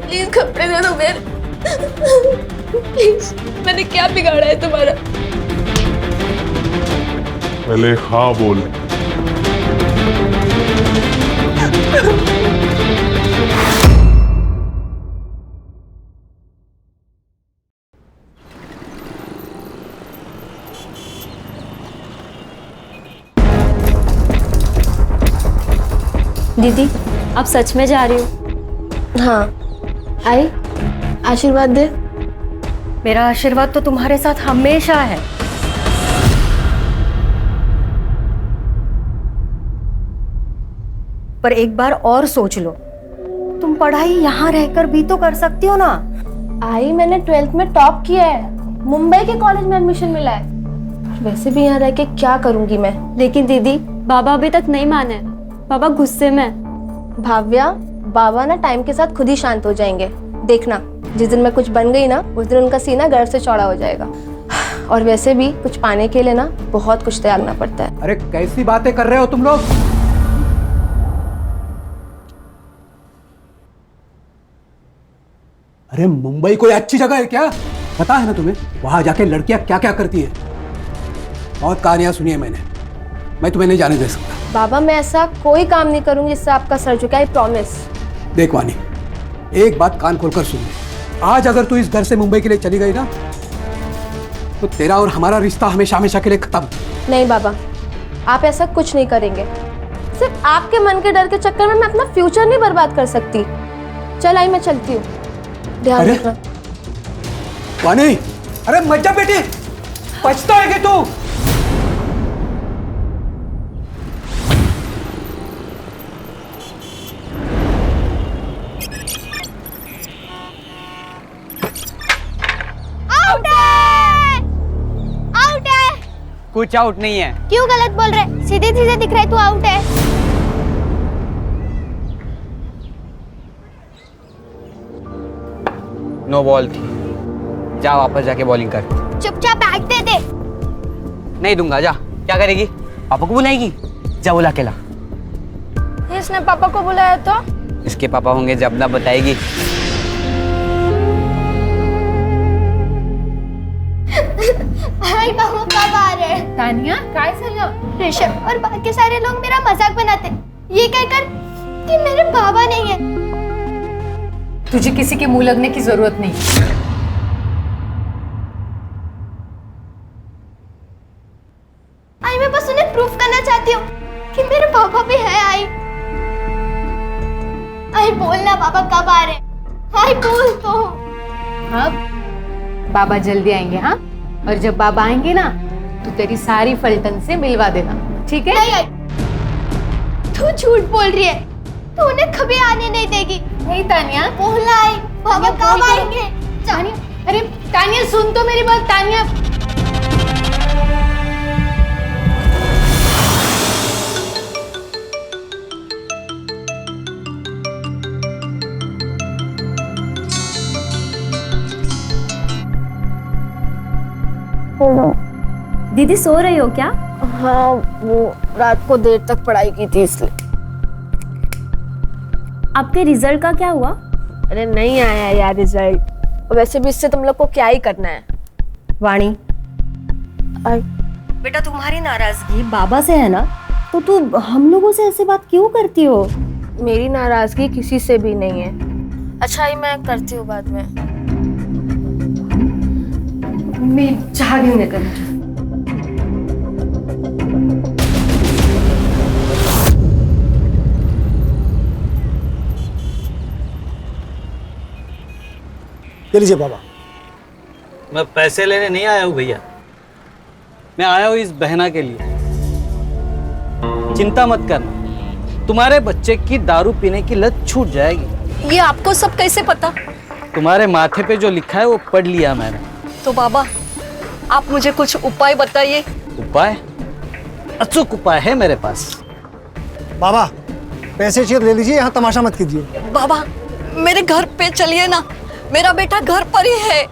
Please कपड़े दे दो मेरे, प्लीज। मैंने क्या बिगाड़ा है तुम्हारा? पहले हाँ बोल। दीदी, आप सच में जा रही हो? हाँ, आई आशीर्वाद दे। मेरा आशीर्वाद तो तुम्हारे साथ हमेशा है। पर एक बार और सोच लो, तुम पढ़ाई यहाँ रहकर भी तो कर सकती हो ना। आई, मैंने 12th में टॉप किया है, मुंबई के कॉलेज में एडमिशन मिला है। वैसे भी यहाँ रह के क्या करूंगी मैं? लेकिन दीदी, बाबा अभी तक नहीं माने। बाबा गुस्से में। भाव्या, बाबा ना टाइम के साथ खुद ही शांत हो जाएंगे, देखना। जिस दिन मैं कुछ बन गई ना, उस दिन उनका सीना गर्व से चौड़ा हो जाएगा। और वैसे भी कुछ पाने के लिए ना बहुत कुछ त्यागना पड़ता है। अरे कैसी बातें कर रहे हो तुम लोग? अरे मुंबई कोई अच्छी जगह है क्या? पता है ना तुम्हें वहां जाके लड़कियां क्या क्या करती हैं? बहुत कहानियां सुनी है मैंने। मैं तुम्हें नहीं जाने दे सकता। बाबा, मैं ऐसा कोई काम नहीं करूंगी जिससे आपका सर झुके, आई प्रॉमिस। देख वानी, एक बात कान खोलकर सुन ले। आज अगर तू इस घर से मुंबई के लिए चली गई ना, तो तेरा और हमारा रिश्ता हमेशा हमेशा के लिए खत्म। नहीं बाबा, आप ऐसा कुछ नहीं करेंगे। सिर्फ आपके मन के डर के चक्कर में मैं अपना फ्यूचर नहीं बर्बाद कर सकती। चल आई, मैं चलती हूँ, ध्यान अरे रखना। वानी, अरे मत जा बेटी, पछता है तू। कुछ आउट नहीं है। क्यों गलत बोल रहे? सीधे सीधे दिख रहा है, तू आउट है। नो बॉल थी, जा वापस जाके बॉलिंग कर। चुपचाप बैट दे दे। नहीं दूंगा, जा। क्या करेगी? पापा को बुलाएगी? जा बुला के ला। इसने पापा को बुलाया तो? इसके पापा होंगे जब ना बताएगी। हाय बाबू, कब आ रहे हैं? तानिया, काय झालं? ऋषभ और बाकी सारे लोग मेरा मजाक बनाते, ये कहकर कि मेरे बाबा नहीं है। तुझे किसी के मुंह लगने की जरूरत नहीं। आई, मैं बस उन्हें प्रूफ करना चाहती हूँ कि मेरे पापा भी है। आई बोलना, बाबा कब आ रहे हैं? आई बोल तो। हाँ, बाबा जल्दी आएंगे। हाँ, और जब बाबा आएंगे ना, तो तेरी सारी फलटन से मिलवा देना, ठीक है? नहीं आई, तू झूठ बोल रही है। तू उन्हें कभी आने नहीं देगी। नहीं तानिया, बोलना आई, बाबा कब आएंगे? तानिया, अरे तानिया सुन तो मेरी बात। तानिया, दीदी सो रही हो क्या? हाँ, वो रात को देर तक पढ़ाई की थी इसलिए। आपके रिजल्ट का क्या हुआ? अरे नहीं आया यार रिजल्ट। वैसे भी इससे तुम लोग को क्या ही करना है। वाणी, बेटा तुम्हारी नाराजगी बाबा से है ना, तो तू हम लोगों से ऐसे बात क्यों करती हो? मेरी नाराजगी किसी से भी नहीं है। अच्छा ही, मैं करती हूँ बाद में। मैं चाह घेऊन येते मुझे। ये लीजिए बाबा। मैं पैसे लेने नहीं आया हूँ भैया, मैं आया हूँ इस बहना के लिए। चिंता मत करना, तुम्हारे बच्चे की दारू पीने की लत छूट जाएगी। ये आपको सब कैसे पता? तुम्हारे माथे पे जो लिखा है वो पढ़ लिया मैंने। तो बाबा, आप मुझे कुछ उपाय बताइए। उपाय? अचूक उपाय है मेरे पास। बाबा पैसे चाहिए ले लीजिए, यहाँ तमाशा मत कीजिए। बाबा, मेरे घर पे चलिए ना, मेरा बेटा घर पर ही है।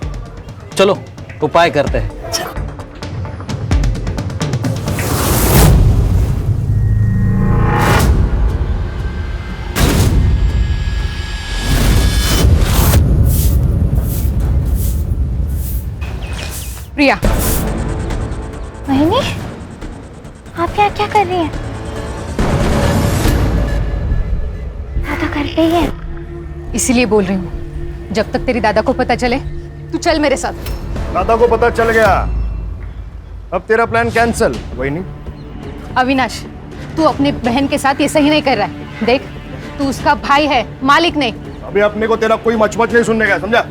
चलो उपाय करते हैं। प्रिया, मोहिनी, आप क्या क्या कर रही हैं? दादा घर पे ही है। इसीलिए बोल रही हूँ, जब तक तेरी दादा को पता चले तू चल मेरे साथ। दादा को पता चल गया, अब तेरा प्लान कैंसिल। वही नहीं, अविनाश, तू अपने बहन के साथ ये सही नहीं कर रहा है। देख, तू उसका भाई है, मालिक नहीं। अभी अपने को तेरा कोई मचमच नहीं सुनने का, समझा?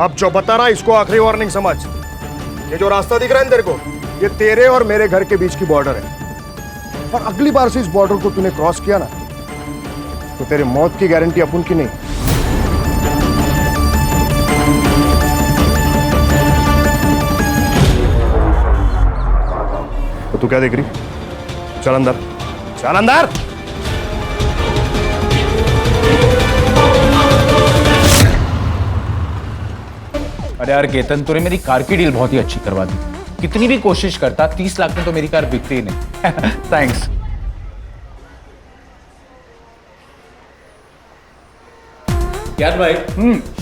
अब जो बता रहा इसको आखिरी वार्निंग समझ। ये जो रास्ता दिख रहा है तेरे को, ये तेरे और मेरे घर के बीच की बॉर्डर है, और अगली बार से इस बॉर्डर को तूने क्रॉस किया ना, तो तेरे मौत की गारंटी अपन की नहीं। तो तू क्या देख रही? चल अंदर, चल अंदर। अरे यार केतन, तूने मेरी कार की डील बहुत ही अच्छी करवा दी। कितनी भी कोशिश करता, 30 लाख में तो मेरी कार बिकती ही नहीं। थैंक्स। यार भाई,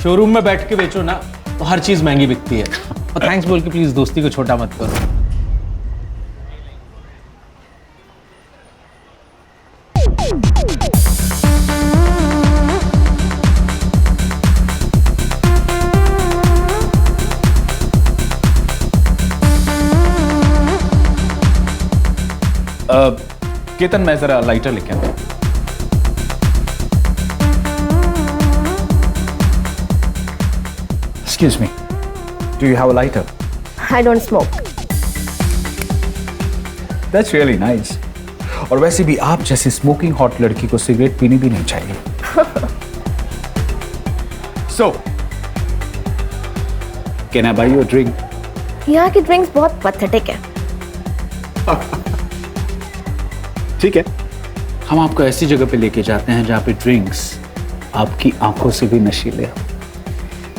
शोरूम में बैठ के बेचो ना तो हर चीज महंगी बिकती है। और थैंक्स बोल के प्लीज दोस्ती को छोटा मत करो। केतन, मैं जरा लाइटर लेके आता हूं। Excuse me, do you have a lighter? I don't smoke. That's really nice. और वैसे भी आप जैसी स्मोकिंग हॉट लड़की को सिगरेट पीनी भी नहीं चाहिए। So, can I buy you a drink? यहाँ की ड्रिंक्स बहुत पैथेटिक है। ठीक है, हम आपको ऐसी जगह पे लेके जाते हैं जहाँ पे ड्रिंक्स आपकी आंखों से भी नशीले हो।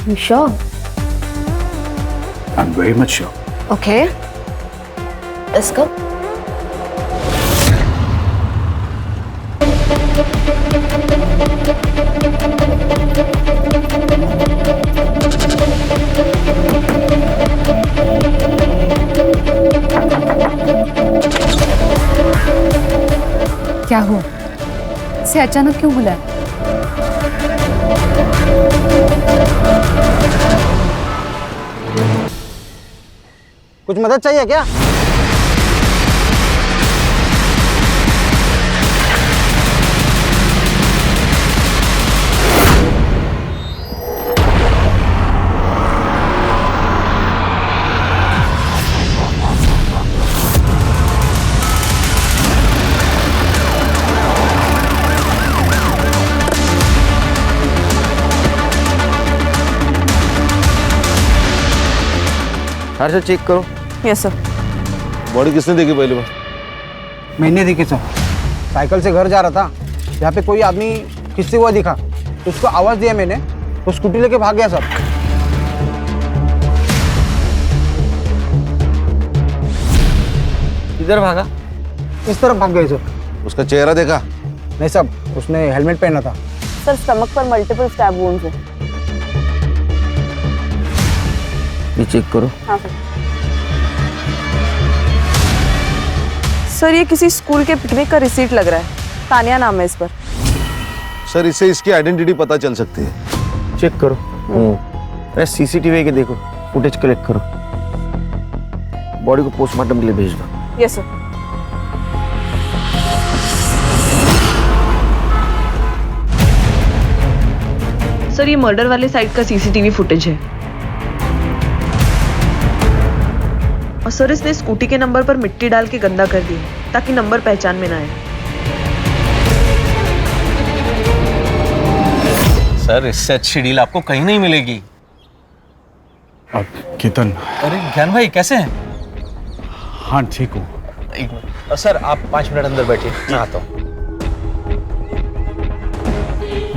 You sure? I'm very much sure. Okay. Let's go. क्या हुआ? से अचानक क्यों बुलाया? कुछ मदद चाहिए क्या? हर से चेक करो। Yes sir. बॉडी किसने देखी पहली बार? मैंने देखी सर, साइकिल से घर जा रहा था, यहाँ पे कोई आदमी किससे हुआ दिखा, तो उसको आवाज दिया मैंने, तो स्कूटी लेके भाग गया सर। किधर भागा? इस तरफ भाग गए सर। उसका चेहरा देखा? नहीं सर, उसने हेलमेट पहना था। सर, स्टमक पर मल्टीपल स्टैब वुंड्स हैं। ये चेक करो। हाँ सर। सर, ये किसी स्कूल के पिकनिक का रिसीट लग रहा है। तानिया नाम है इस पर। सर, इससे इसकी आइडेंटिटी पता चल सकती है। चेक करो। अरे सीसीटीवी के देखो, फुटेज कलेक्ट करो, बॉडी को पोस्टमार्टम के लिए भेज दो। Yes sir. सर, ये मर्डर वाले साइट का सीसीटीवी फुटेज है। और सर, इसने स्कूटी के नंबर पर मिट्टी डाल के गंदा कर दिया ताकि नंबर पहचान में ना आए। सर, इससे अच्छी डील आपको कहीं नहीं मिलेगी। अब केतन। अरे ज्ञान भाई, कैसे हैं? हाँ ठीक हूँ। एक मिनट सर, आप 5 मिनट अंदर बैठिए, मैं आता हूँ।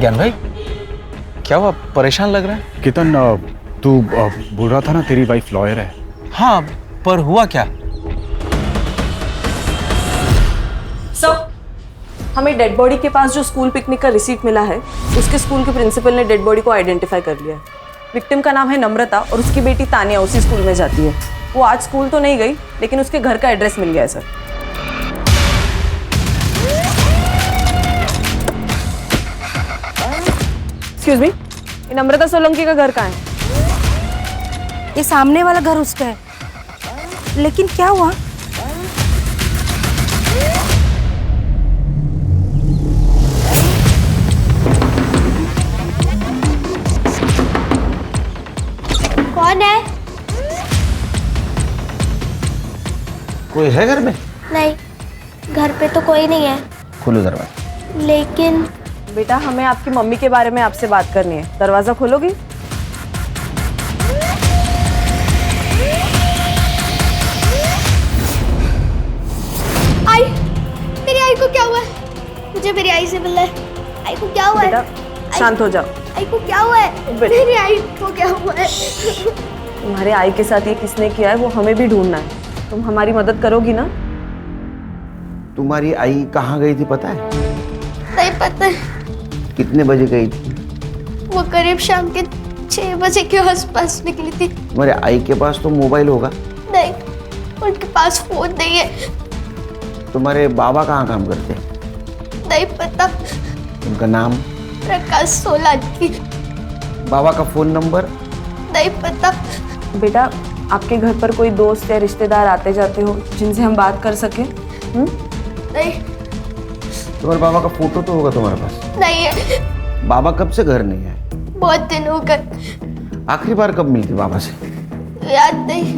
ज्ञान भाई, क्या हुआ? परेशान लग रहा है। केतन, तू बोल रहा था ना तेरी वाइफ लॉयर है। हाँ, पर हुआ क्या? सर, हमें डेड बॉडी के पास जो स्कूल पिकनिक का रिसीट मिला है, उसके स्कूल के प्रिंसिपल ने डेड बॉडी को आइडेंटिफाई कर लिया है। विक्टिम का नाम है नम्रता और उसकी बेटी तानिया उसी स्कूल में जाती है। वो आज स्कूल तो नहीं गई, लेकिन उसके घर का एड्रेस मिल गया है सर। एक्सक्यूज मी, ये नम्रता सोलंकी का घर कहाँ है? ये सामने वाला घर उसका है, लेकिन क्या हुआ? कौन है? कोई है घर में? नहीं, घर पे तो कोई नहीं है। खोलो दरवाजा। लेकिन बेटा, हमें आपकी मम्मी के बारे में आपसे बात करनी है। दरवाजा खोलोगी? आई, मेरी आई को क्या हुआ है? मुझे मेरी आई से मिलना है। आई को क्या हुआ है? बेटा शांत हो जाओ। आई को क्या हुआ है? मेरी आई को क्या हुआ है? तुम्हारे आई के साथ ये किसने किया है वो हमें भी ढूंढना है। तुम हमारी मदद करोगी ना? तुम्हारी आई कहाँ गई थी पता है? नहीं पता। कितने बजे गई थी? वो करीब शाम के 6 बजे के आसपास निकली थी। तुम्हारे आई के पास तो मोबाइल होगा? नहीं, उनके पास फोन नहीं है। तुम्हारे बाबा कहाँ काम करते हैं? नहीं पता। उनका नाम? प्रकाश सोलंकी। बाबा का फोन नंबर? नहीं पता। बेटा, आपके घर पर कोई दोस्त या रिश्तेदार आते जाते हो जिनसे हम बात कर सके? नहीं। तुम्हारे बाबा का फोटो तो होगा तुम्हारे पास? नहीं है। बाबा कब से घर नहीं आए? बहुत दिन हो गए। आखिरी बार कब मिली थी बाबा से? याद नहीं।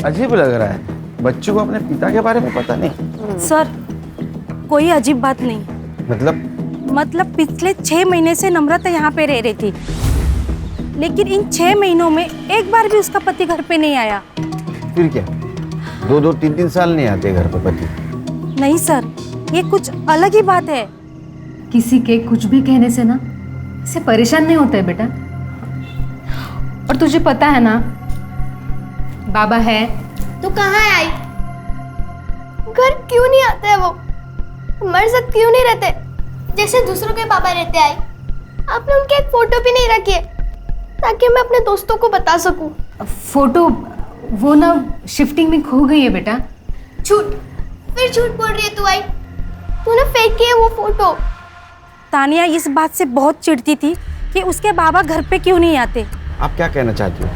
अजीब लग रहा है, बच्चों को अपने पिता के बारे में पता नहीं। सर, कोई अजीब बात नहीं। मतलब पिछले 6 महीने से नम्रता यहाँ पे रह रही थी, लेकिन इन 6 महीनों में एक बार भी उसका पति घर पे नहीं आया। फिर क्या 2-2, 3-3 साल नहीं आते घर पे पति? नहीं सर, ये कुछ अलग ही बात है। किसी के कुछ भी कहने से ना इससे परेशान नहीं होता है बेटा। और तुझे पता है ना, बाबा है तो कहाँ है आई? घर क्यों नहीं आते हैं वो? हमारे साथ क्यों नहीं रहते जैसे दूसरों के पापा रहते? आई, आपने उनकी एक फोटो भी नहीं रखी है ताकि मैं अपने दोस्तों को बता सकूं। फोटो वो ना शिफ्टिंग में खो गई है बेटा। झूठ, फिर झूठ बोल रही है तू। आई, तूने फेंकी है वो फोटो। तानिया इस बात से बहुत चिढ़ती थी कि उसके बाबा घर पे क्यों नहीं आते। आप क्या कहना चाहती हो?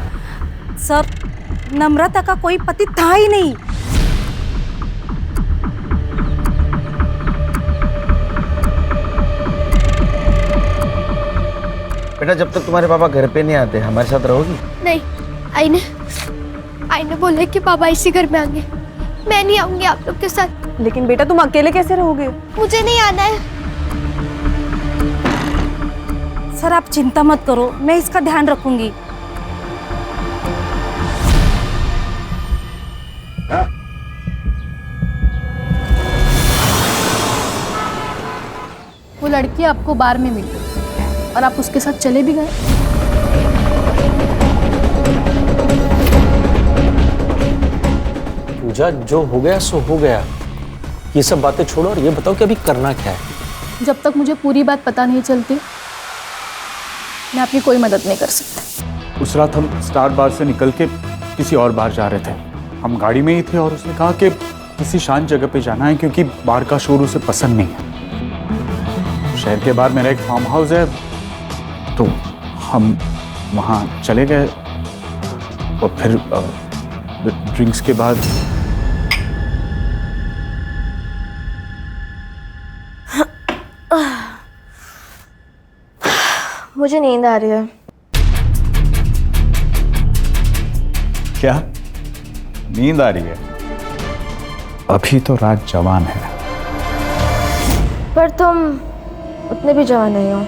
सर, नम्रता का कोई पति था ही नहीं। बेटा, जब तक तुम्हारे पापा घर पे नहीं आते हमारे साथ रहोगी? नहीं, आई ने बोला कि पापा इसी घर में आएंगे। मैं नहीं आऊंगी आप लोग के साथ। लेकिन बेटा, तुम अकेले कैसे रहोगे? मुझे नहीं आना है। सर, आप चिंता मत करो, मैं इसका ध्यान रखूंगी। वो लड़की आपको बार में मिली और आप उसके साथ चले भी गए। पूजा, जो हो गया सो हो गया। ये सब बातें छोड़ो और ये बताओ कि अभी करना क्या है? जब तक मुझे पूरी बात पता नहीं चलती, मैं आपकी कोई मदद नहीं कर सकती। उस रात हम स्टार बार से निकल के किसी और बार जा रहे थे। हम गाड़ी में ही थे और उसने कहा कि किसी शांत जगह पे जाना है क्योंकि बार का शोर उसे पसंद नहीं है। शहर के बाहर मेरा एक फार्म हाउस है, तो हम वहाँ चले गए और फिर ड्रिंक्स के बाद मुझे नींद आ रही है। क्या नींद आ रही है? अभी तो रात जवान है। पर तुम उतने भी जवान नहीं हो।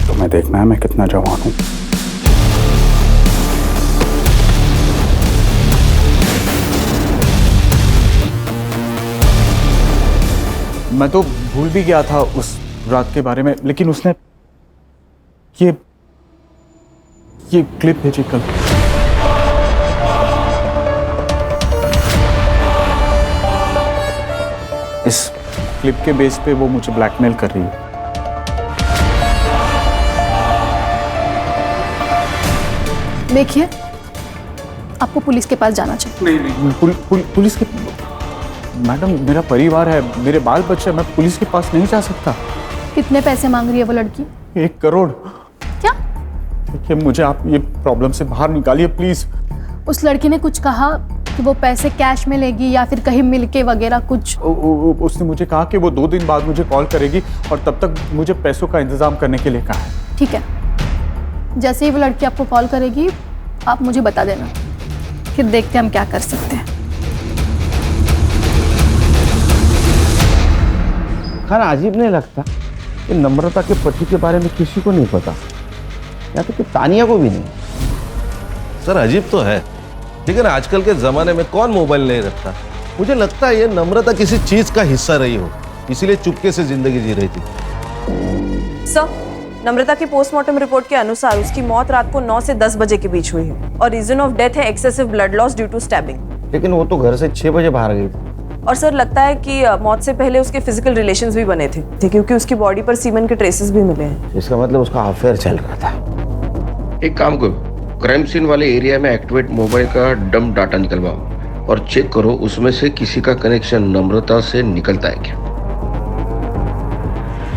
तुम्हें देखना है मैं कितना जवान हूं। मैं तो भूल भी गया था उस रात के बारे में, लेकिन उसने ये क्लिप भेजी कल। इस क्लिप के बेस पे वो मुझे ब्लैकमेल कर रही है। देखिए, आपको पुलिस के पास जाना चाहिए। नहीं, पुलिस के मैडम, मेरा परिवार है, मेरे बाल बच्चे, मैं पुलिस के पास नहीं जा सकता। कितने पैसे मांग रही है वो लड़की? 1 करोड़। क्या? देखिए, मुझे आप ये प्रॉब्लम से बाहर निकालिए प्लीज। उस लड़की ने कुछ कहा कि वो पैसे कैश में लेगी या फिर कहीं मिलके वगैरह कुछ? उसने मुझे कहा कि वो 2 दिन बाद मुझे कॉल करेगी और तब तक मुझे पैसों का इंतजाम करने के लिए कहा है। ठीक है, जैसे ही वो लड़की आपको कॉल करेगी आप मुझे बता देना, फिर देखते हैं हम क्या कर सकते हैं। खाना अजीब नहीं लगता कि नम्रता के पति के बारे में किसी को नहीं पता, या तो कि तानिया को भी नहीं? सर अजीब तो है, लेकिन आजकल के जमाने में कौन मोबाइल नहीं रखता। मुझे लगता है ये नम्रता किसी चीज का हिस्सा रही हो, इसीलिए चुपके से जिंदगी जी रही थी। सर, नम्रता की पोस्टमार्टम रिपोर्ट के अनुसार उसकी मौत रात को 9 से 10 बजे के बीच हुई है और रीजन ऑफ डेथ है excessive blood loss due to stabbing. लेकिन वो तो घर से 6 बजे बाहर गई थी। और सर लगता है कि मौत से पहले उसके फिजिकल रिलेशंस भी बने थे क्योंकि उसकी बॉडी पर सीमेंट के ट्रेसेस भी मिले हैं। इसका मतलब उसका अफेयर चल रहा था। एक काम करो, क्राइम सीन वाले एरिया में एक्टिवेट मोबाइल का डंप डाटा निकलवाओ और चेक करो उसमें से किसी का कनेक्शन नम्रता से निकलता है क्या।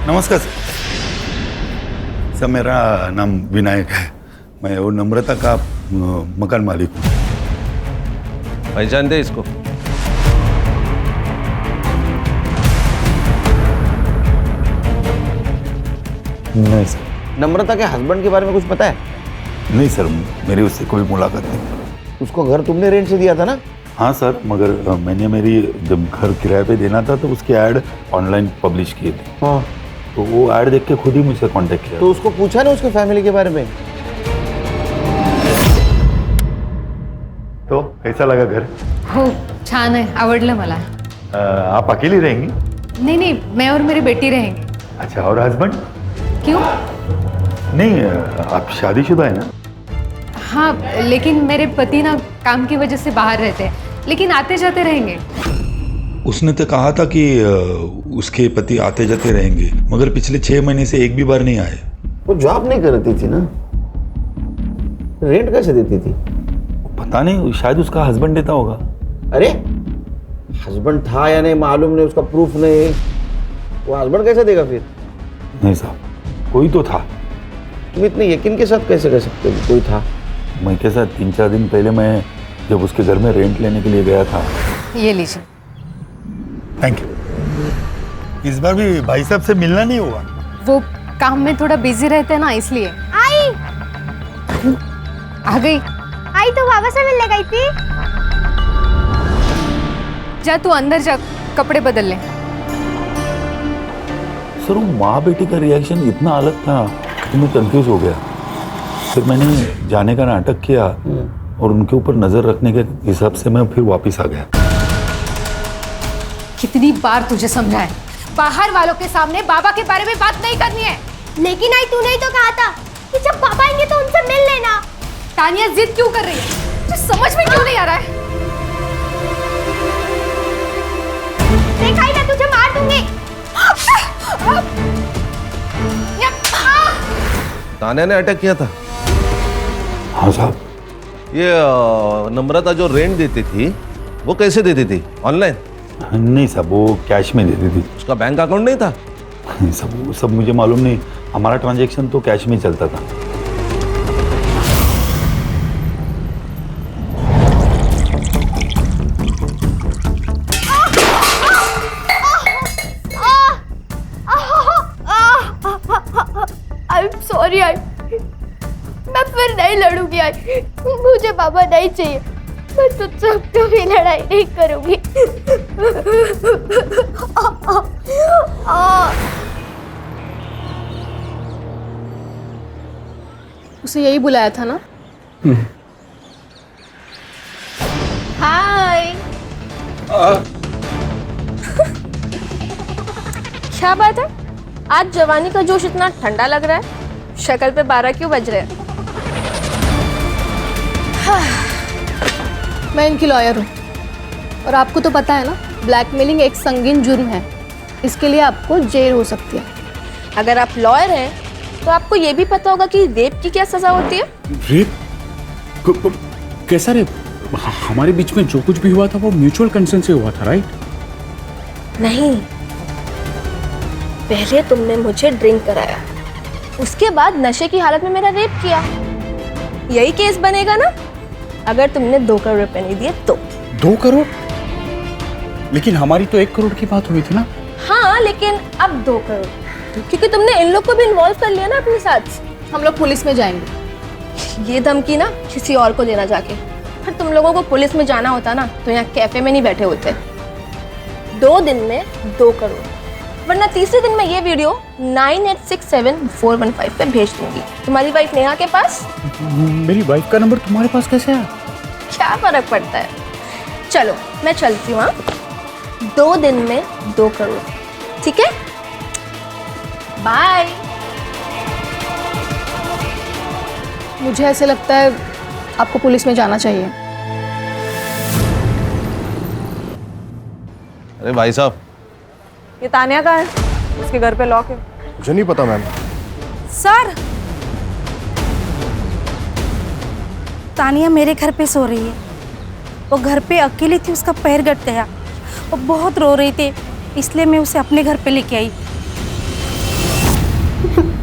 नमस्कार सर, मेरा नाम विनायक है, मैं वो नम्रता का मकान मालिक हूँ। पहचान दे इसको। नहीं सर। नम्रता के हस्बैंड के बारे में कुछ पता है? नहीं सर, मेरी उससे कोई मुलाकात नहीं। उसको घर तुमने रेंट से दिया था ना? हाँ सर, मगर मैंने मेरी जब घर किराए पे देना था तो उसकी ऐड ऑनलाइन पब्लिश किए थे। हाँ, तो वो ऐड देख के खुद ही मुझसे कांटेक्ट किया। तो उसको पूछा ना उसके फैमिली के बारे में? तो कैसा लगा घर? हो, छान आहे, आवडलं मला। आप अकेली रहेंगी? नहीं नहीं, मैं और मेरी बेटी रहेंगे। अच्छा, और हस्बैंड? क्यों? नहीं, आप शादीशुदा है ना? हाँ, लेकिन मेरे पति ना काम की वजह से बाहर रहते हैं, लेकिन आते जाते रहेंगे। उसने तो कहा था कि उसके पति आते जाते रहेंगे, मगर पिछले 6 महीने से एक भी बार नहीं आए। वो जॉब नहीं करती थी ना, रेंट कैसे देती थी? पता नहीं, शायद उसका हस्बैंड देता होगा। अरे हस्बैंड था या नहीं मालूम नहीं, उसका प्रूफ नहीं, वो हस्बैंड कैसे देगा फिर? नहीं साहब, कोई तो था। तुम इतने यकीन के साथ कैसे कह सकते हो कोई था? मैं के साथ 3-4 दिन पहले मैं जब उसके घर में रेंट लेने के लिए गया था। ये लीजिए। Thank you. इस बार भी भाई साहब से मिलना नहीं हुआ? वो काम में थोड़ा बिजी रहते हैं ना, इसलिए। आई आ गई। आई तो बाबा से मिलने गई थी। जा तू अंदर जा, कपड़े बदल ले। सर, वो माँ बेटी का रिएक्शन इतना अलग था कि मैं कंफ्यूज हो गया। फिर मैंने जाने का नाटक किया और उनके ऊपर नजर रखने के हिसाब से मैं फिर वापस आ गया। कितनी बार तुझे समझाया, बाहर वालों के सामने बाबा के बारे में बात नहीं करनी है। लेकिन आई तूने ही तो कहा था कि जब पापा आएंगे तो उनसे मिल लेना। तानिया जिद क्यों कर रही है? तुझे समझ में क्यों नहीं आ रहा है? देखा ही मैं तुझे मार दूंगी। तानिया ने अटैक किया था? हाँ साहब। ये नम्रता जो रेंट देती थी वो कैसे देती थी? ऑनलाइन? नहीं साहब, वो कैश में देती थी। उसका बैंक अकाउंट नहीं था? सब मुझे मालूम नहीं, हमारा ट्रांजैक्शन तो कैश में चलता था। सॉरी आई, मैं फिर नहीं लड़ूंगी आई। मुझे पापा नहीं चाहिए, मैं तुझसे कभी लड़ाई नहीं करूंगी। उसे यही बुलाया था ना? हाय। क्या बात है, आज जवानी का जोश इतना ठंडा लग रहा है? शक्ल पे 12 क्यों बज रहे हैं? मैं इनकी लॉयर हूँ और आपको तो पता है ना, ब्लैकमेलिंग एक संगीन जुर्म है। इसके लिए आपको जेल हो सकती है। अगर आप लॉयर हैं तो आपको ये भी पता होगा कि रेप की क्या सजा होती है। रेप? कैसा रेप? हमारे बीच में जो कुछ भी हुआ था वो म्यूचुअल कंसेंट से हुआ था, राइट? नहीं, पहले तुमने मुझे ड्रिंक कराया, उसके बाद नशे की हालत में मेरा रेप किया। यही केस बनेगा ना अगर तुमने 2 करोड़ रुपए नहीं दिए तो। 2 करोड़? लेकिन हमारी तो 1 करोड़ की बात हुई थी ना। हाँ, लेकिन अब 2 करोड़ क्योंकि तुमने इन लोग को भी इन्वॉल्व कर लिया ना अपने साथ। हम लोग पुलिस में जाएंगे। ये धमकी ना किसी और को देना जाके। फिर तुम लोगों को पुलिस में जाना होता ना तो यहाँ कैफे में नहीं बैठे होते। 2 दिन में 2 करोड़, वरना तीसरे दिन में ये वीडियो 9867-415 पे भेज दूंगी तुम्हारी वाइफ नेहा के पास। मेरी वाइफ का नंबर तुम्हारे पास कैसे आया? क्या फर्क पड़ता है। चलो मैं चलती हूँ। 2 दिन में 2 करोड़, ठीक है? बाय। मुझे ऐसे लगता है आपको पुलिस में जाना चाहिए। अरे भाई साहब, ये तानिया का है, उसके घर पे लॉक है। मुझे नहीं पता मैम। सर, तानिया मेरे घर पे सो रही है। वो घर पे अकेली थी, उसका पैर कट गया, वो बहुत रो रही थी, इसलिए मैं उसे अपने घर पे लेके आई।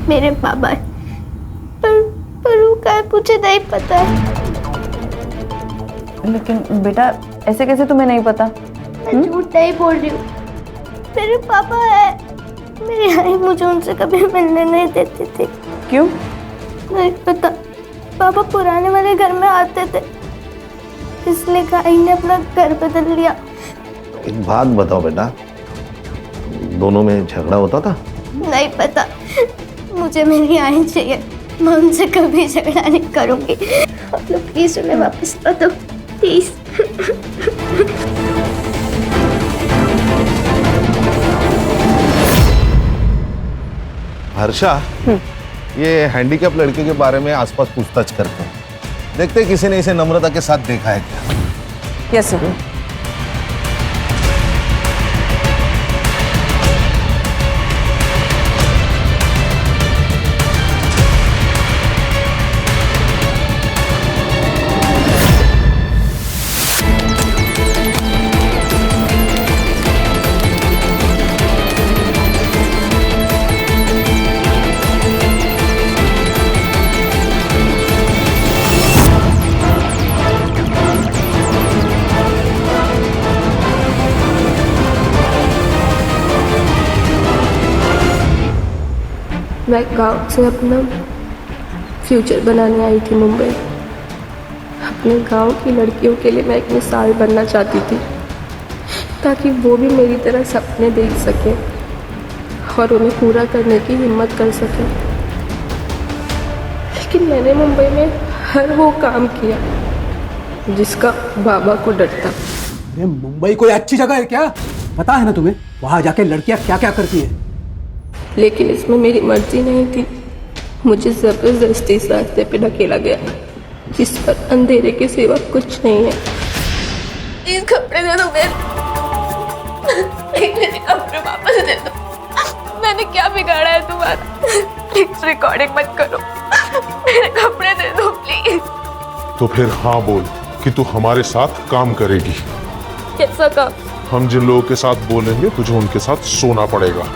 मेरे बाबा पर वो क्या मुझे नहीं पता है। लेकिन बेटा ऐसे कैसे तुम्हें नहीं पता? मैं झूठ नहीं बोल रही हूँ, मेरे पापा है। मेरी आई मुझे उनसे कभी मिलने नहीं देती थी। क्यों? नहीं पता, पापा पुराने वाले घर में आते थे, इसलिए आई ने अपना घर बदल लिया। एक बात बताओ बेटा, दोनों में झगड़ा होता था? नहीं पता, मुझे मेरी आई चाहिए। मैं उनसे कभी झगड़ा नहीं करूंगी। आप लोग प्लीज उन्हें वापस ला दो, प्लीज। हर्षा, ये हैंडीकैप लड़के के बारे में आसपास पूछताछ करते हैं। देखते हैं किसी ने इसे नम्रता के साथ देखा है क्या। Yes sir. मैं गांव से अपना फ्यूचर बनाने आई थी मुंबई। अपने गांव की लड़कियों के लिए मैं एक मिसाल बनना चाहती थी, ताकि वो भी मेरी तरह सपने देख सकें और उन्हें पूरा करने की हिम्मत कर सकें। लेकिन मैंने मुंबई में हर वो काम किया जिसका बाबा को डर था। अरे मुंबई कोई अच्छी जगह है क्या? पता है ना तुम्हें वहां जाके लड़कियां क्या क्या करती है। लेकिन इसमें मेरी मर्जी नहीं थी। मुझे जबरदस्ती इस रास्ते पे ढकेला गया जिस पर अंधेरे के सिवा कुछ नहीं है। प्लीज कपड़े दे दो मेरे कपड़े वापस दे दो। मैंने क्या बिगाड़ा है तुम्हारा? प्लीज रिकॉर्डिंग मत करो, मेरे कपड़े दे दो प्लीज। तो फिर हाँ बोल कि तू हमारे साथ काम करेगी। कैसा काम? हम जिन लोगों के साथ बोलेंगे तुझे उनके साथ सोना पड़ेगा।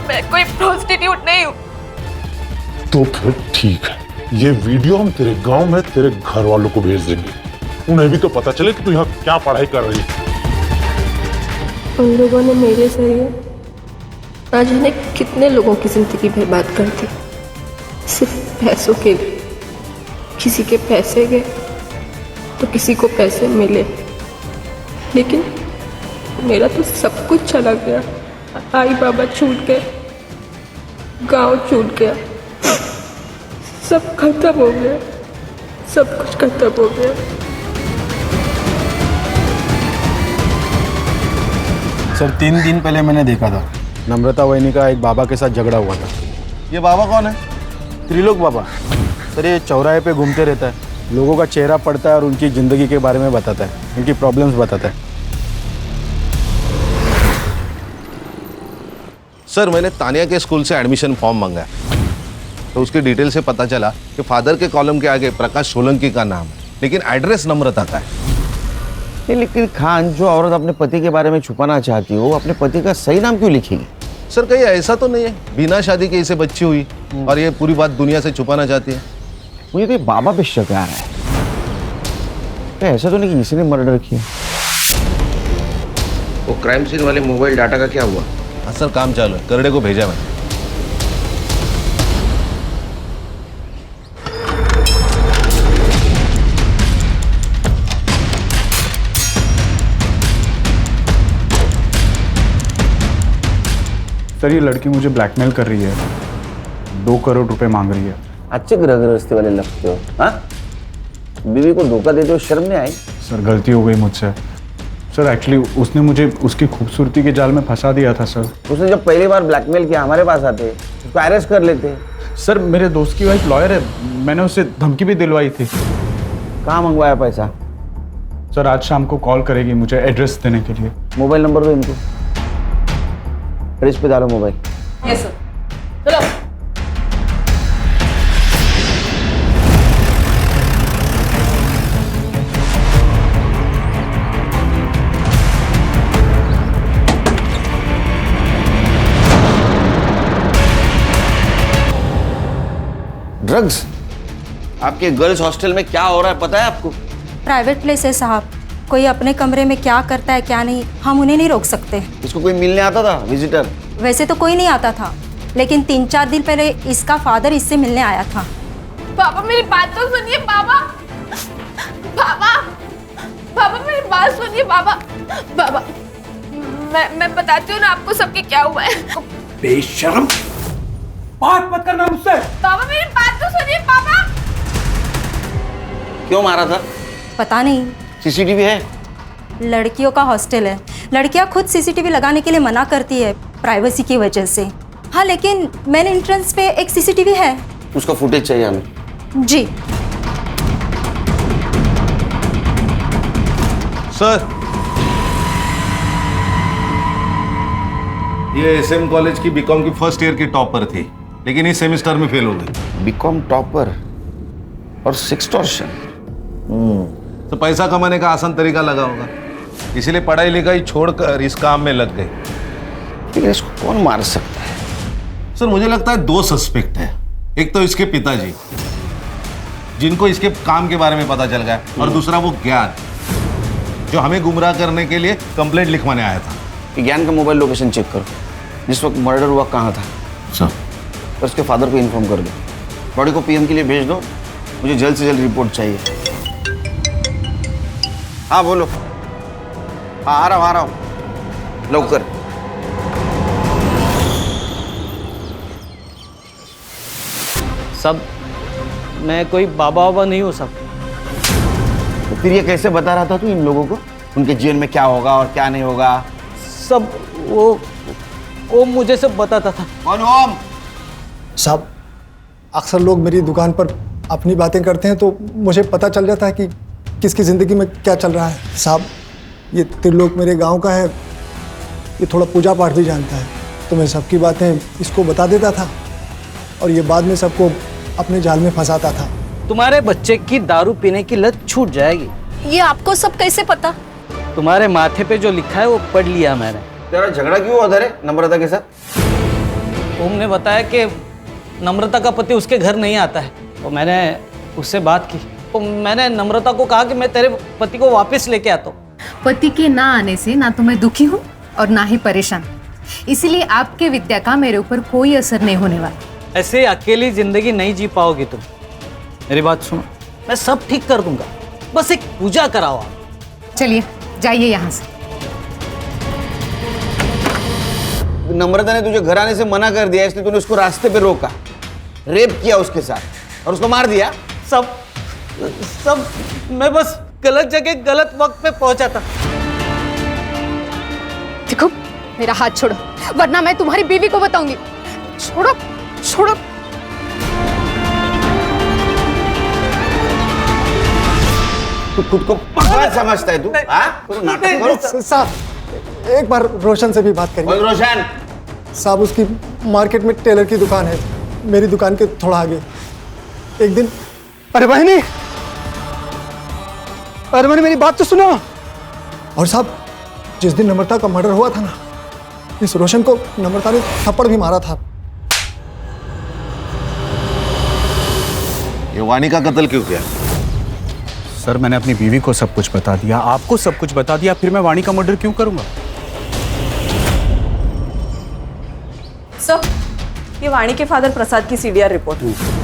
मैं कोई प्रोस्टिट्यूट नहीं हूँ। तो फिर ठीक है, ये वीडियो हम तेरे गांव में तेरे घर वालों को भेज देंगे। उन्हें भी तो पता चले कि तू यहाँ क्या पढ़ाई कर रही है। उन लोगों ने मेरे जरिए ना जाने कितने लोगों की जिंदगी बर्बाद कर दी, सिर्फ पैसों के लिए। किसी के पैसे गए तो किसी को पैसे मिले, लेकिन मेरा तो सब कुछ चला गया। आई बाबा छूट गए, गांव छूट गया, सब खत्म हो गया, सब कुछ खत्म हो गया। सर 3 दिन पहले मैंने देखा था नम्रता वहिनी का एक बाबा के साथ झगड़ा हुआ था। ये बाबा कौन है? त्रिलोक बाबा। सर ये चौराहे पे घूमते रहता है, लोगों का चेहरा पढ़ता है और उनकी ज़िंदगी के बारे में बताता है, उनकी प्रॉब्लम्स बताता है। सर मैंने तानिया के स्कूल से एडमिशन फॉर्म मंगाया, तो उसकी डिटेल से पता चला कि फादर के कॉलम के आगे प्रकाश सोलंकी का नाम है, लेकिन एड्रेस नम्रता का है। नहीं, लेकिन खान, जो औरत अपने पति के बारे में छुपाना चाहती हो, अपने पति का सही नाम क्यों लिखेगी? सर कहीं ऐसा तो नहीं है बिना शादी के इसे बच्ची हुई और ये पूरी बात दुनिया से छुपाना चाहती है? मुझे तो बाबा पे शक आ रहा है। तो ऐसा तो नहीं कि इसने मर्डर किया। वो क्राइम सीन वाले मोबाइल डाटा का क्या हुआ? हाँ सर, काम चालू है, करड़े को भेजा मैंने। सर ये लड़की मुझे ब्लैकमेल कर रही है, 2 करोड़ रुपए मांग रही है। अच्छे गृहस्थी वाले लगते हो, हाँ? बीवी को धोखा देते हो, शर्म नहीं आई? सर गलती हो गई मुझसे। सर एक्चुअली उसने मुझे उसकी खूबसूरती के जाल में फंसा दिया था सर। उसने जब पहली बार ब्लैकमेल किया हमारे पास आते, उसको अरेस्ट कर लेते। सर मेरे दोस्त की वाइफ लॉयर है, मैंने उससे धमकी भी दिलवाई थी। कहाँ मंगवाया पैसा? सर आज शाम को कॉल करेगी मुझे एड्रेस देने के लिए। मोबाइल नंबर दो इनको, फ्रिज पे डालो मोबाइल। Yes sir. चलो। ड्रग्स? आपके गर्ल्स हॉस्टल में क्या हो रहा है पता है आपको? प्राइवेट प्लेस है साहब, कोई अपने कमरे में क्या करता है क्या नहीं हम उन्हें नहीं रोक सकते। इसको कोई मिलने आता था विजिटर? वैसे तो कोई नहीं आता था, लेकिन 3-4 दिन पहले इसका फादर इससे मिलने आया था। पापा मेरी बात तो सुनिए पापा। पापा पापा मेरी बात सुनिए पापा। पापा मैं बताती हूँ ना आपको सबके क्या हुआ है। बेशर्म, बात मत करना मुझसे। पापा मेरी बात तो सुनिए पापा। क्यों मारा था? पता नहीं। सीसीटीवी है? लड़कियों का हॉस्टल है, लड़कियां खुद सीसीटीवी लगाने के लिए मना करती है प्राइवेसी की वजह से। हाँ लेकिन मेन एंट्रेंस पे एक सीसीटीवी है। उसका फुटेज चाहिए हमें। जी सर ये एसएम कॉलेज की बीकॉम की फर्स्ट ईयर की टॉपर थी, लेकिन इस सेमेस्टर में फेल हो गई। बीकॉम टॉपर और सेक्सटॉर्शन? तो पैसा कमाने का आसान तरीका लगा होगा, इसीलिए पढ़ाई लिखाई छोड़कर इस काम में लग गए। लेकिन इसको कौन मार सकता है? सर मुझे लगता है 2 सस्पेक्ट हैं। एक तो इसके पिताजी, जिनको इसके काम के बारे में पता चल गया, और दूसरा वो ज्ञान, जो हमें गुमराह करने के लिए कंप्लेंट लिखवाने आया था। ज्ञान का मोबाइल लोकेशन चेक करो, जिस वक्त मर्डर हुआ कहाँ था। सर और उसके फादर को इन्फॉर्म कर दो, बॉडी को पीएम के लिए भेज दो, मुझे जल्द से जल्द रिपोर्ट चाहिए। हाँ बोलो। हाँ आ रहा हूँ लवकर। सब मैं कोई बाबा वाबा नहीं हूँ सब। तो फिर ये कैसे बता रहा था तू इन लोगों को उनके जीवन में क्या होगा और क्या नहीं होगा? सब वो मुझे सब बताता था। कौन ओम? साहब अक्सर लोग मेरी दुकान पर अपनी बातें करते हैं तो मुझे पता चल जाता है कि किसकी ज़िंदगी में क्या चल रहा है। साहब ये त्रिलोक मेरे गांव का है, ये थोड़ा पूजा पाठ भी जानता है, तो मैं सबकी बातें इसको बता देता था और ये बाद में सबको अपने जाल में फंसाता था। तुम्हारे बच्चे की दारू पीने की लत छूट जाएगी। ये आपको सब कैसे पता? तुम्हारे माथे पे जो लिखा है वो पढ़ लिया मैंने। तेरा झगड़ा क्यों हुआ था रे नम्रता के साथ? तुमने बताया कि नम्रता का पति उसके घर नहीं आता है, तो मैंने उससे बात की, तो मैंने नम्रता को कहा कि मैं तेरे पति को वापस लेके आता हूँ। पति के ना आने से ना तो मैं दुखी हूँ और ना ही परेशान, इसीलिए आपके विद्या का मेरे ऊपर कोई असर नहीं होने वाला। ऐसे अकेली जिंदगी नहीं जी पाओगी तुम। मेरी बात सुनो, मैं सब ठीक कर दूंगा, बस एक पूजा कराओ आप। चलिए जाइए यहाँ से। नम्रता ने तुझे घर आने से मना कर दिया, इसलिए तूने उसको रास्ते पे रोका, रेप किया उसके साथ और उसको मार दिया। सब मैं बस गलत जगह गलत वक्त पे पहुंचा था। देखो मेरा हाथ छोड़ो वरना मैं तुम्हारी बीवी को बताऊंगी। छोड़ो छोड़ो। तू खुद को पागल समझता है तू? नाटक करो। साहब एक बार रोशन से भी बात करिए। रोशन साहब उसकी मार्केट में टेलर की दुकान है, मेरी दुकान के थोड़ा आगे। एक दिन अरे बहनी, अरे मैंने मेरी बात तो सुनो। और साहब जिस दिन नम्रता का मर्डर हुआ था ना, इस रोशन को नम्रता ने थप्पड़ भी मारा था। ये वानी का कत्ल क्यों किया? सर मैंने अपनी बीवी को सब कुछ बता दिया, आपको सब कुछ बता दिया, फिर मैं वाणी का मर्डर क्यों करूंगा? सर, ये वाणी के फादर प्रसाद की सीडीआर रिपोर्ट।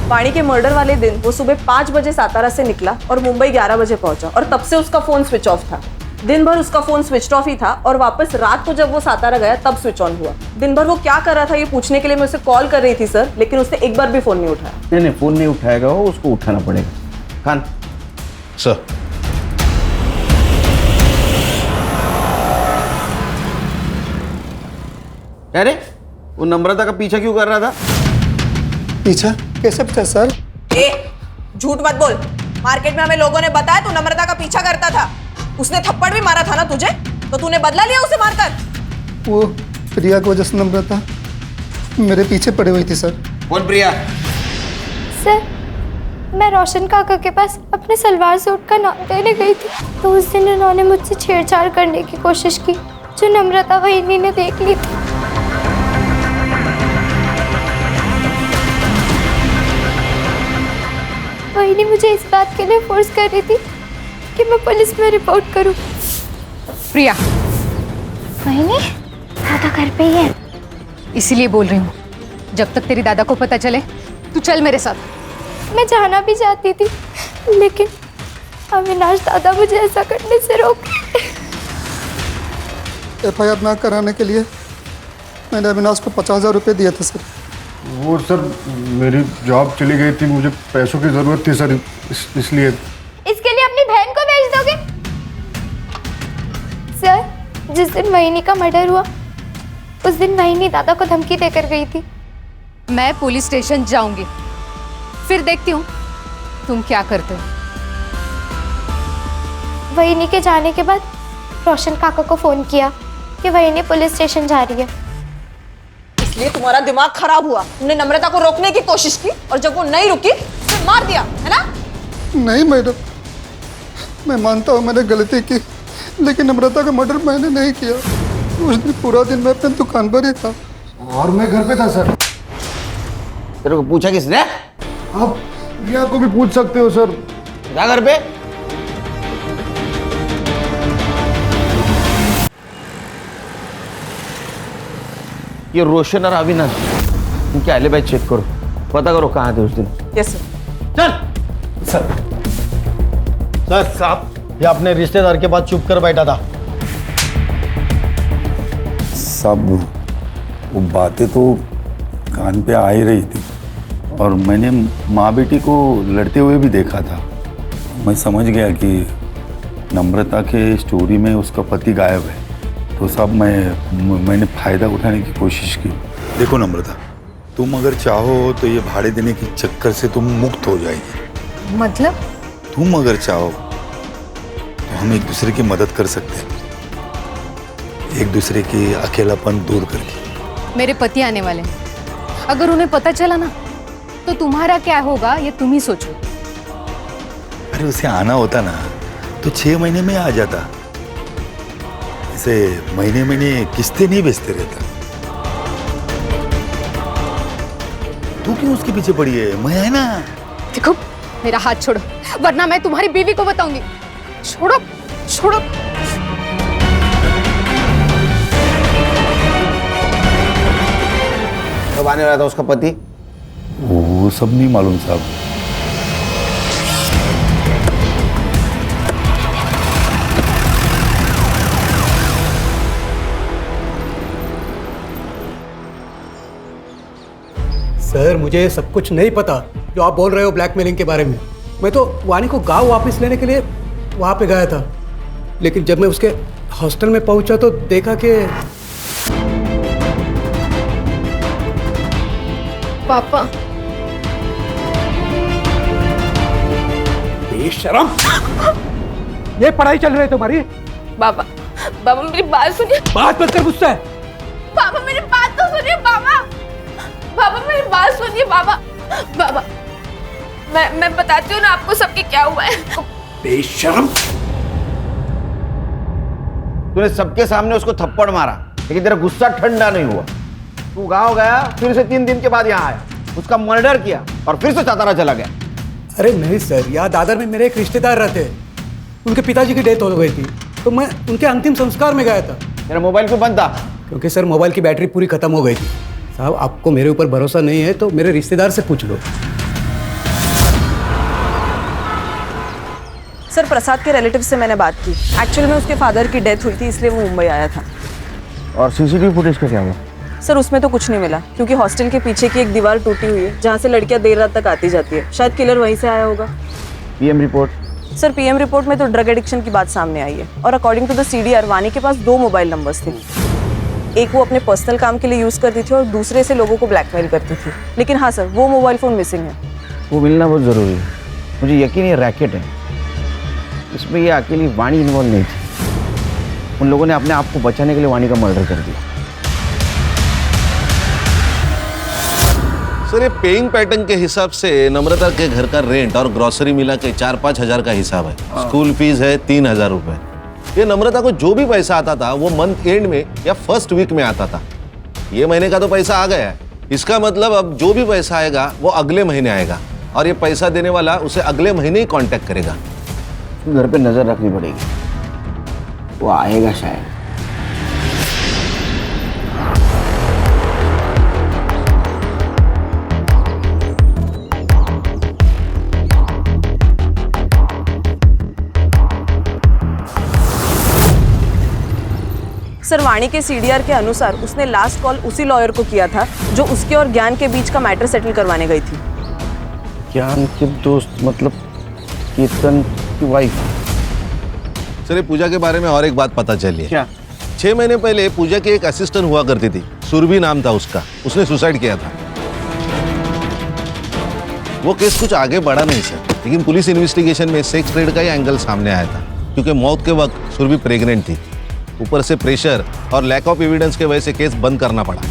वाणी के मर्डर वाले दिन वो सुबह 5 बजे सातारा से निकला और मुंबई 11 बजे पहुंचा और तब से उसका फोन स्विच ऑफ था। दिन भर उसका फोन स्विच ऑफ ही था और वापस रात को जब वो सातारा गया तब स्विच ऑन हुआ। दिन भर वो क्या कर रहा था ये पूछने के लिए मैं उसे कॉल कर रही थी सर, लेकिन उसने एक बार भी फोन नहीं उठाया। नहीं, फोन नहीं उठाएगा वो, उसको उठाना पड़ेगा। खान सर, अरे वो नम्रता का पीछा क्यों कर रहा था? पीछा? कैसे पीछा सर? झूठ मत बोल। मार्केट में हमें लोगों ने बताया तू नम्रता का पीछा करता था। उसने थप्पड़ भी मारा था ना तुझे, तो तूने बदला लिया उसे मारकर? वो प्रिया की वजह से नम्रता मेरे पीछे पड़ी हुई थी सर। कौन प्रिया? सर, मैं रोशन काका के पास अपने सलवार सूट का नाम देने गई थी, तो उस दिन उन्होंने मुझसे छेड़छाड़ करने की कोशिश की, जो नम्रता वहीनी ने देख ली थी। वहीनी मुझे इस बात के लिए फोर्स कर रही थी कि मैं पुलिस में रिपोर्ट करूं। प्रिया, वहीनी, दादा घर पे ही है। इसीलिए बोल रही हूँ, जब तक तेरी दादा को पता चले तू चल मेरे साथ। मैं जाना भी चाहती थी, लेकिन अविनाश दादा मुझे ऐसा करने से रोके। FIR ना कराने के लिए मैंने अविनाश को 50,000 रुपये दिए थे सर। वो सर मेरी जॉब चली गई थी, मुझे पैसों की जरूरत थी सर, इसलिए। इसके लिए अपनी बहन को भेज दोगे? सर, जिस दिन वहीनी का मर्डर हुआ उस दिन वहीनी दादा को धमकी देकर गई थी। मैं पुलिस स्टेशन जाऊंगी, फिर देखती हूँ तुम क्या करते हो। वहीनी के जाने के बाद रोशन काका को फोन किया कि वहीनी पुलिस स्टेशन जा रही है। इसलिए तुम्हारा दिमाग खराब हुआ। तुमने नम्रता को रोकने की कोशिश की और जब वो नहीं रुकी तो मार दिया, है ना? नहीं मैडम, मैं मानता हूँ मैंने गलती की, लेकिन नम्रता का मर्डर मैंने नहीं किया। उस दिन पूरा दिन मैं अपनी दुकान पर ही था और मैं घर पे था सर। तेरे को पूछा किसने? आप प्रिया को भी पूछ सकते हो सर। जा घर पे। ये रोशन और अविनाश, इनके एलिबाई चेक करो, पता करो कहाँ थे उस दिन। Yes sir. चल सर साहब, ये अपने रिश्तेदार के पास चुप कर बैठा था। सब वो बातें तो कान पे आ ही रही थी और मैंने माँ बेटी को लड़ते हुए भी देखा था। मैं समझ गया कि नम्रता के स्टोरी में उसका पति गायब है, तो सब मैंने फ़ायदा उठाने की कोशिश की। देखो नम्रता, तुम अगर चाहो तो ये भाड़े देने के चक्कर से तुम मुक्त हो जाएगी। मतलब? तुम अगर चाहो तो हम एक दूसरे की मदद कर सकते हैं, एक दूसरे की अकेलापन दूर करके। मेरे पति आने वाले हैं, अगर उन्हें पता चला ना तो तुम्हारा क्या होगा ये तुम ही सोचो। अरे उसे आना होता ना तो 6 महीने में आ जाता, इसे महीने महीने किस्तें नहीं बेचते रहता। तू क्यों उसके पीछे पड़ी है? मैं है ना। देखो, मेरा हाथ छोड़ो वरना मैं तुम्हारी बीवी को बताऊंगी। छोड़ो छोड़ो। कब आने वाला था उसका पति? वो सब नहीं मालूम साहब। सर, मुझे सब कुछ नहीं पता जो आप बोल रहे हो ब्लैकमेलिंग के बारे में। मैं तो वानी को गांव वापस लेने के लिए वहां पे गया था, लेकिन जब मैं उसके हॉस्टल में पहुंचा तो देखा कि पापा, बेशरम, ये पढ़ाई चल रही है तुम्हारी? बाबा, बाबा मेरी बात सुनिए। बात मत कर मुझसे। पापा मेरी बात तो सुनिए। बाबा बाबा मेरी बात सुनिए बाबा। बाबा मैं बताती हूँ ना आपको सबके क्या हुआ है। बेशर्म, तूने सबके सामने उसको थप्पड़ मारा लेकिन तेरा गुस्सा ठंडा नहीं हुआ। तू गांव गया, फिर से 3 दिन के बाद यहाँ आया, उसका मर्डर किया और फिर से सातारा चला गया। अरे नहीं सर, यहाँ दादर में मेरे एक रिश्तेदार रहते हैं, उनके पिताजी की डेथ हो गई थी तो मैं उनके अंतिम संस्कार में गया था। मेरा मोबाइल क्यों बंद था? क्योंकि सर मोबाइल की बैटरी पूरी खत्म हो गई थी। साहब आपको मेरे ऊपर भरोसा नहीं है तो मेरे रिश्तेदार से पूछ लो। सर प्रसाद के रिलेटिव से मैंने बात की। एक्चुअल में उसके फादर की डेथ हुई थी इसलिए वो मुंबई आया था। और सीसीटीवी फुटेज का क्या हुआ? सर उसमें तो कुछ नहीं मिला क्योंकि हॉस्टल के पीछे की एक दीवार टूटी हुई है जहाँ से लड़कियाँ देर रात तक आती जाती है। शायद किलर वहीं से आया होगा। PM report? Sir PM report में तो ड्रग एडिक्शन की बात सामने आई है और अकॉर्डिंग टू द सीडीआर वानी के पास 2 मोबाइल नंबर्स थे। एक वो अपने पर्सनल काम के लिए यूज़ करती थी और दूसरे से लोगों को ब्लैकमेल करती थी। लेकिन हाँ सर वो मोबाइल फ़ोन मिसिंग है। वो मिलना बहुत ज़रूरी है। मुझे यकीन है रैकेट है, इसमें ये अकेली वाणी इन्वॉल्व नहीं थी। उन लोगों ने अपने आप को बचाने के लिए वाणी का मर्डर कर दिया। सर ये पेइंग पैटर्न के हिसाब से नम्रता के घर का रेंट और ग्रोसरी मिला के 4-5 हजार का हिसाब है। स्कूल फीस है 3,000 रुपए। ये नम्रता को जो भी पैसा आता था वो मंथ एंड में या फर्स्ट वीक में आता था। ये महीने का तो पैसा आ गया है, इसका मतलब अब जो भी पैसा आएगा वो अगले महीने आएगा और ये पैसा देने वाला उसे अगले महीने ही कांटेक्ट करेगा। घर पे नजर रखनी पड़ेगी, वो आएगा शायद। सर वाणी के सीडीआर के अनुसार उसने लास्ट कॉल उसी लॉयर को किया था जो उसके और ज्ञान के बीच का मैटर सेटल करवाने गई थी। ज्ञान के दोस्त मतलब कीर्तन की वाइफ? सर ये पूजा के बारे में और एक बात पता चली है। क्या? 6 महीने पहले पूजा की एक असिस्टेंट हुआ करती थी, सुरभि नाम था उसका, उसने सुसाइड किया था। वो केस कुछ आगे बढ़ा नहीं सर, लेकिन पुलिस इन्वेस्टिगेशन में सेक्स ट्रेड का ही एंगल सामने आया था क्योंकि मौत के वक्त सुरभि प्रेग्नेंट थी। ऊपर से प्रेशर और लैक ऑफ एविडेंस के वजह से केस बंद करना पड़ा।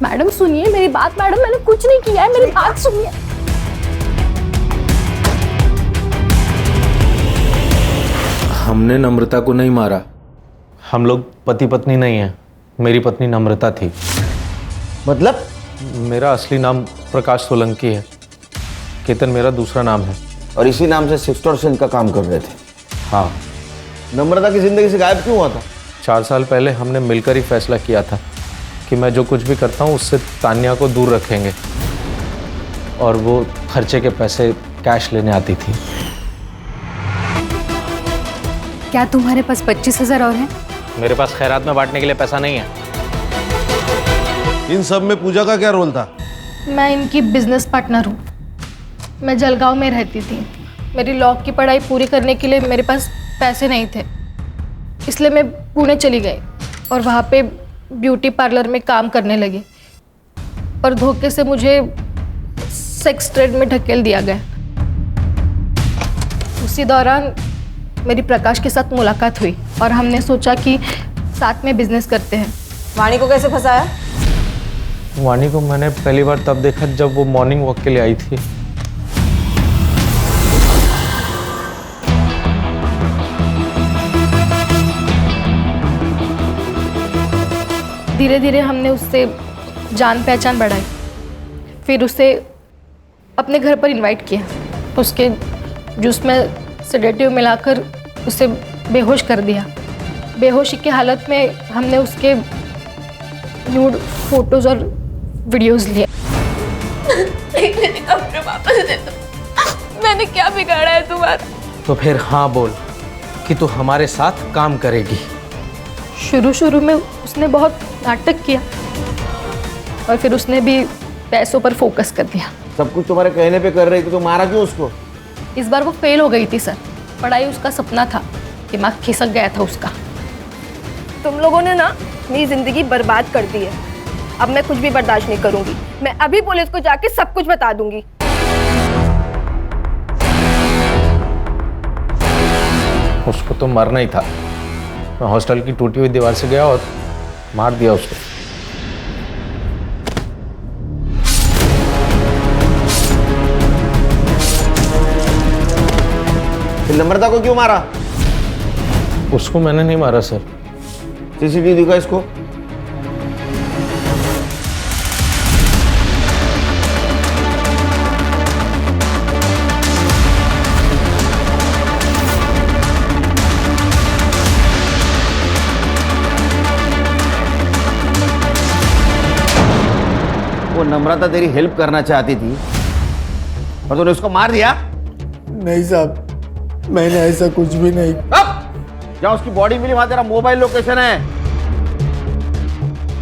मैडम सुनिए मेरी बात। मैडम मैंने कुछ नहीं किया है, मेरी बात सुनिए। हमने नम्रता को नहीं मारा। हम लोग पति पत्नी नहीं हैं। मेरी पत्नी नम्रता थी। मतलब? मेरा असली नाम प्रकाश सोलंकी है, केतन मेरा दूसरा नाम है। और इसी नाम से सेक्सटॉर्शन का काम कर रहे थे? हाँ। नम्रता की जिंदगी से गायब क्यों हुआ था? 4 साल पहले हमने मिलकर ही फैसला किया था कि मैं जो कुछ भी करता हूँ उससे तान्या को दूर रखेंगे और वो खर्चे के पैसे कैश लेने आती थी। क्या तुम्हारे पास 25,000 और हैं? मेरे पास खैरात में बांटने के लिए पैसा नहीं है। इन सब में पूजा का क्या रोल था? मैं इनकी बिजनेस पार्टनर हूँ। मैं जलगांव में रहती थी। मेरी लॉ की पढ़ाई पूरी करने के लिए मेरे पास पैसे नहीं थे, इसलिए मैं पुणे चली गई और वहाँ पे ब्यूटी पार्लर में काम करने लगी और धोखे से मुझे सेक्स ट्रेड में ढकेल दिया गया। उसी दौरान मेरी प्रकाश के साथ मुलाकात हुई और हमने सोचा कि साथ में बिजनेस करते हैं। वाणी को कैसे फंसाया? वाणी को मैंने पहली बार तब देखा जब वो मॉर्निंग वॉक के लिए आई थी। धीरे धीरे हमने उससे जान पहचान बढ़ाई, फिर उसे अपने घर पर इनवाइट किया। उसके जूस में सेडेटिव मिलाकर उसे बेहोश कर दिया। बेहोशी की हालत में हमने उसके न्यूड फोटोज और वीडियोस लिए। मेरे कपड़े वापस दे दो। मैंने क्या बिगाड़ा है तुम्हारा? तो फिर हाँ बोल कि तू हमारे साथ काम करेगी। शुरू में उसने बहुत नाटक किया और फिर उसने भी पैसों पर फोकस कर दिया। सब कुछ तुम्हारे कहने पे कर रही थी तो मारा क्यों उसको? इस बार वो फेल हो गई थी सर। पढ़ाई उसका सपना था दिमाग खिसक गया था उसका। तुम लोगों ने ना मेरी जिंदगी बर्बाद कर दी है। अब मैं कुछ भी बर्दाश्त नहीं करूंगी। मैं अभी पुलिस को जाके सब कुछ बता दूंगी। उसको तो मरना ही था। मैं हॉस्टल की टूटी हुई दीवार से गया और मार दिया उसको। फिर नम्रता को क्यों मारा? उसको मैंने नहीं मारा सर। सीसीटीवी दिखा इसको। वो नम्रता तेरी हेल्प करना चाहती थी और तूने उसको मार दिया? नहीं साहब, मैंने ऐसा कुछ भी नहीं। जहाँ उसकी बॉडी मिली वहां तेरा मोबाइल लोकेशन है।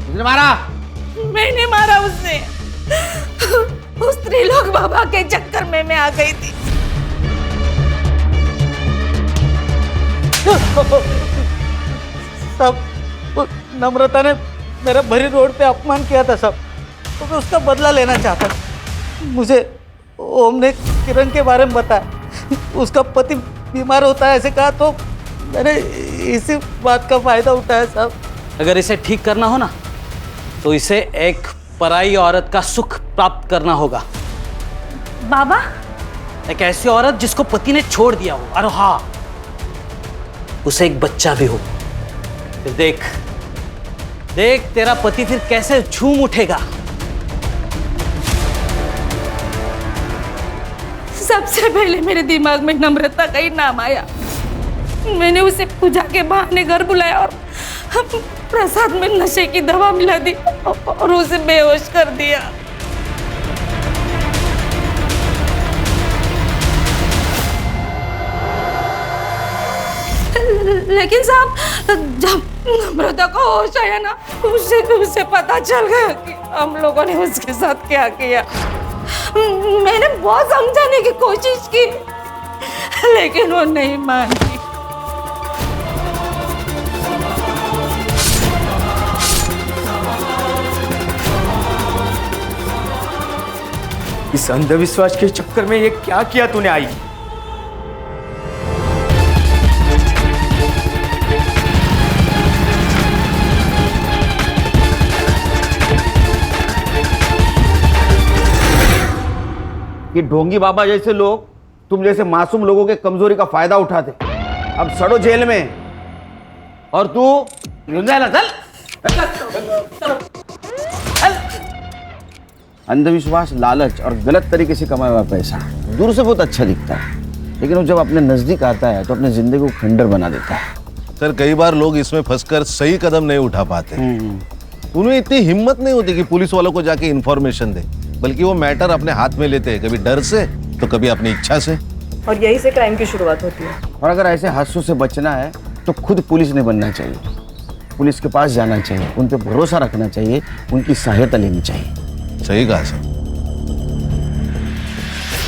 उसने मारा? मैंने मारा उसने। उस त्रिलोक बाबा के चक्कर में मैं आ गई थी। सब नम्रता ने मेरा भरी रोड पे अपमान किया था सब, तो मैं उसका बदला लेना चाहता था। मुझे ओम ने किरण के बारे में बताया, उसका पति बीमार होता है ऐसे कहा, तो मैंने इसी बात का फायदा उठाया साहब। अगर इसे ठीक करना हो ना तो इसे एक पराई औरत का सुख प्राप्त करना होगा। बाबा? एक ऐसी औरत जिसको पति ने छोड़ दिया हो, और हाँ, उसे एक बच्चा भी हो। फिर देख देख तेरा पति फिर कैसे झूम उठेगा। सबसे पहले मेरे दिमाग में नम्रता का ही नाम आया। मैंने उसे पूजा के बहाने घर बुलाया और प्रसाद में नशे की दवा मिला दी और उसे बेहोश कर दिया। लेकिन साहब, जब नम्रता को होश आया ना, उसे पता चल गया कि हम लोगों ने उसके साथ क्या किया। मैंने बहुत समझाने की कोशिश की, लेकिन वो नहीं मानी। इस अंधविश्वास के चक्कर में ये क्या किया तूने आई? कि ढोंगी बाबा जैसे लोग तुम जैसे मासूम लोगों के कमजोरी का फायदा उठाते। अब सड़ो जेल में और तू अंधविश्वास, लालच और गलत तरीके से कमाया हुआ पैसा दूर से बहुत अच्छा दिखता है, लेकिन वो जब अपने नजदीक आता है तो अपने जिंदगी को खंडर बना देता है। सर, कई बार लोग इसमें फंसकर सही कदम नहीं उठा पाते। उन्हें इतनी हिम्मत नहीं होती कि पुलिस वालों को जाके इन्फॉर्मेशन दे, बल्कि वो मैटर अपने हाथ में लेते हैं, कभी डर से तो कभी अपनी इच्छा से। और यही से क्राइम की शुरुआत होती है। और अगर ऐसे हादसों से बचना है तो खुद पुलिस नहीं बनना चाहिए, पुलिस के पास जाना चाहिए, उन पर भरोसा रखना चाहिए, उनकी सहायता लेनी चाहिए। सही कहा सर।